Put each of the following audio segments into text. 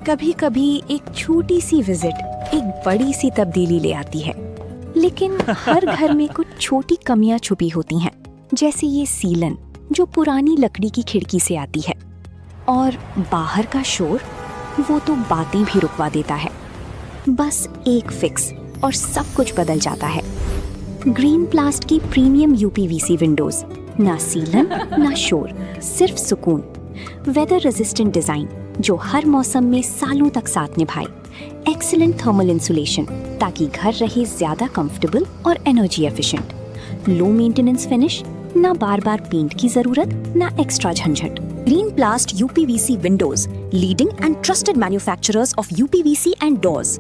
कभी कभी एक छोटी सी विजिट एक बड़ी सी तब्दीली ले आती है, लेकिन हर घर में कुछ छोटी कमियां छुपी होती हैं, जैसे ये सीलन जो पुरानी लकड़ी की खिड़की से आती है, और बाहर का शोर वो तो बातें भी रुकवा देता है। बस एक फिक्स और सब कुछ बदल जाता है। ग्रीन प्लास्ट की प्रीमियम यूपीवीसी विंडोज, ना सीलन ना शोर, सिर्फ सुकून। वेदर रेजिस्टेंट डिजाइन जो हर मौसम में सालों तक साथ निभाए। एक्सीलेंट थर्मल इंसुलेशन ताकि घर रहे ज्यादा कंफर्टेबल और energy efficient. Low maintenance finish, ना बार बार पेंट की जरूरत, ना एक्स्ट्रा झंझट। Green प्लास्ट UPVC Windows, leading and trusted manufacturers of UPVC and doors.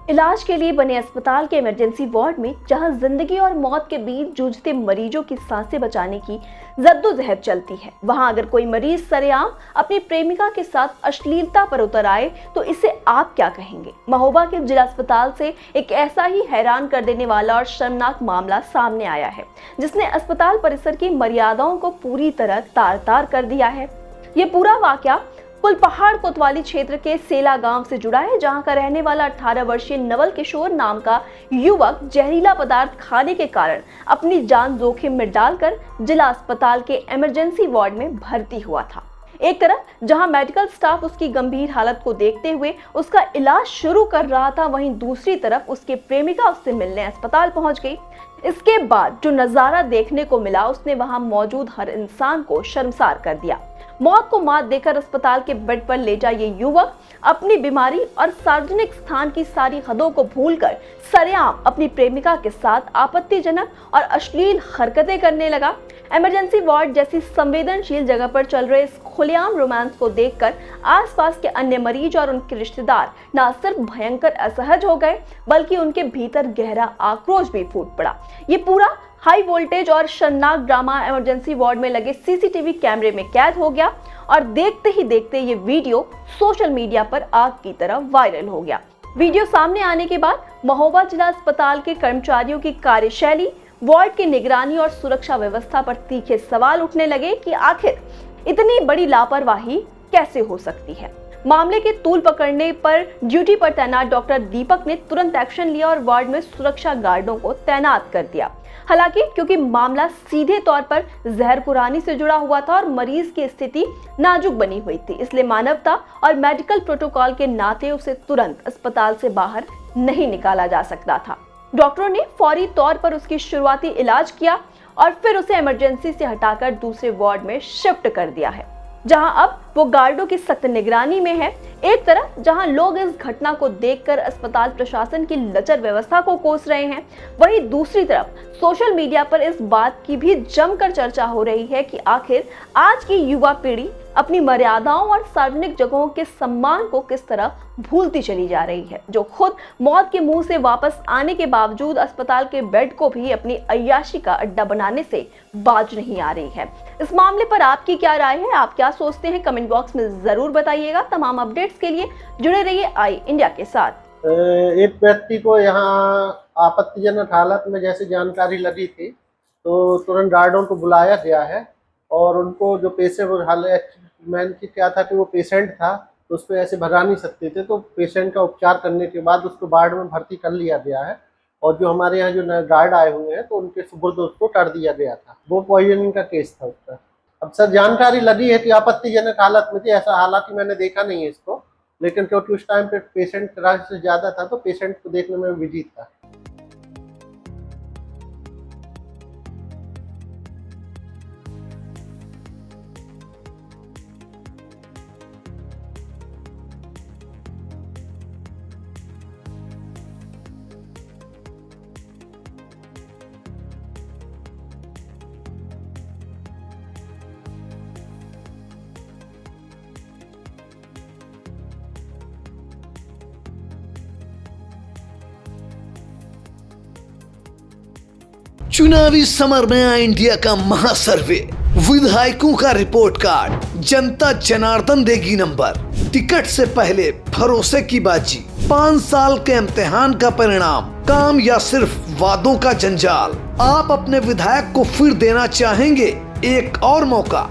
इलाज के लिए बने अस्पताल के इमरजेंसी वार्ड में जहां जिंदगी और मौत के बीच जूझते मरीजों की सांसें बचाने की जद्दोजहद चलती है, वहां अगर कोई मरीज सरेआम अपनी प्रेमिका के साथ अश्लीलता पर उतर आए तो इसे आप क्या कहेंगे? महोबा के जिला अस्पताल से एक ऐसा ही हैरान कर देने वाला और शर्मनाक मामला सामने आया है, जिसने अस्पताल परिसर की मर्यादाओं को पूरी तरह तार-तार कर दिया है। ये पूरा वाकया कुलपहाड़ कोतवाली क्षेत्र के सेला गांव से जुड़ा है, जहां का रहने वाला 18 वर्षीय नवल किशोर नाम का युवक जहरीला पदार्थ खाने के कारण अपनी जान जोखिम में डालकर जिला अस्पताल के इमरजेंसी वार्ड में भर्ती हुआ था। एक तरफ जहां मेडिकल स्टाफ उसकी गंभीर हालत को देखते हुए उसका इलाज शुरू कर रहा था, वहीं दूसरी तरफ उसके प्रेमिका उससे मिलने अस्पताल पहुंच गई। इसके बाद जो नजारा देखने को मिला उसने वहां मौजूद हर इंसान को शर्मसार कर दिया। मौत को मात देकर अस्पताल के बेड पर लेटा ये युवक अपनी बीमारी और सार्वजनिक स्थान की सारी हदों को भूलकर सरेआम अपनी प्रेमिका के साथ आपत्तिजनक और अश्लील हरकतें करने लगा। इमरजेंसी वार्ड जैसी संवेदनशील जगह पर चल रहे इस खुलेआम रोमांस को देखकर आसपास के अन्य मरीज और उनके रिश्तेदार न सिर्फ भयंकर असहज हो गए, बल्कि उनके भीतर गहरा आक्रोश भी फूट पड़ा। ये पूरा हाई वोल्टेज और शर्मनाक ड्रामा इमरजेंसी वार्ड में लगे सीसीटीवी कैमरे में कैद हो गया और देखते ही देखते ये वीडियो सोशल मीडिया पर आग की तरह वायरल हो गया। वीडियो सामने आने के बाद महोबा जिला अस्पताल के कर्मचारियों की कार्यशैली, वार्ड की निगरानी और सुरक्षा व्यवस्था पर तीखे सवाल उठने लगे कि आखिर इतनी बड़ी लापरवाही कैसे हो सकती है। मामले के तूल पकड़ने पर ड्यूटी पर तैनात डॉक्टर दीपक ने तुरंत एक्शन लिया और वार्ड में सुरक्षा गार्डों को तैनात कर दिया। हालांकि क्योंकि मामला सीधे तौर पर जहरखुरानी से जुड़ा हुआ था और मरीज की स्थिति नाजुक बनी हुई थी, इसलिए मानवता और मेडिकल प्रोटोकॉल के नाते उसे तुरंत अस्पताल से बाहर नहीं निकाला जा सकता था। डॉक्टरों ने फौरी तौर पर उसकी शुरुआती इलाज किया और फिर उसे इमरजेंसी से हटाकर दूसरे वार्ड में शिफ्ट कर दिया है, जहां अब वो गार्डों की सख्त निगरानी में है। एक तरफ जहां लोग इस घटना को देखकर अस्पताल प्रशासन की लचर व्यवस्था को कोस रहे हैं, वहीं दूसरी तरफ सोशल मीडिया पर इस बात की भी जमकर चर्चा हो रही है कि आखिर आज की युवा पीढ़ी अपनी मर्यादाओं और सार्वजनिक जगहों के सम्मान को किस तरह भूलती चली जा रही है, जो खुद मौत के मुंह से वापस आने के बावजूद अस्पताल के बेड को भी अपनी अय्याशी का अड्डा बनाने से बाज नहीं आ रही है। इस मामले पर आपकी क्या राय है? आप क्या सोचते हैं? कमेंट बॉक्स में जरूर बताइएगा। तमाम अपडेट्स के लिए जुड़े रहिए आई इंडिया के साथ। एक व्यक्ति को यहाँ आपत्तिजनक हालत में जैसे जानकारी लगी थी तो तुरंत गार्डों को बुलाया गया है और उनको जो पेशेवर हालत मैन की क्या था कि वो पेशेंट था तो उस पर ऐसे भगा नहीं सकते थे, तो पेशेंट का उपचार करने के बाद उसको वार्ड में भर्ती कर लिया गया है और जो हमारे यहाँ जो गार्ड आए हुए हैं तो उनके सुपुर्द उसको कर दिया गया था। वो पॉइजनिंग का केस था उसका। अब सर जानकारी लगी है कि आपत्तिजनक हालत में थी, ऐसा हालांकि मैंने देखा नहीं है इसको, लेकिन क्योंकि उस टाइम पे पेशेंट रश से ज़्यादा था तो पेशेंट को देखने में बिजी था। चुनावी समर में आया इंडिया का महासर्वे, विधायकों का रिपोर्ट कार्ड, जनता जनार्दन देगी नंबर, टिकट से पहले भरोसे की बाजी, 5 साल के इम्तिहान का परिणाम, काम या सिर्फ वादों का जंजाल। आप अपने विधायक को फिर देना चाहेंगे एक और मौका?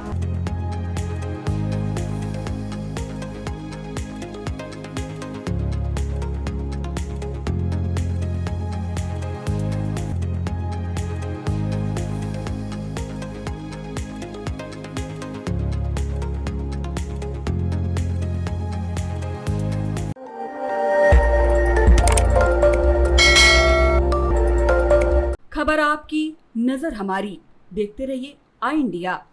नजर हमारी। देखते रहिए आई इंडिया।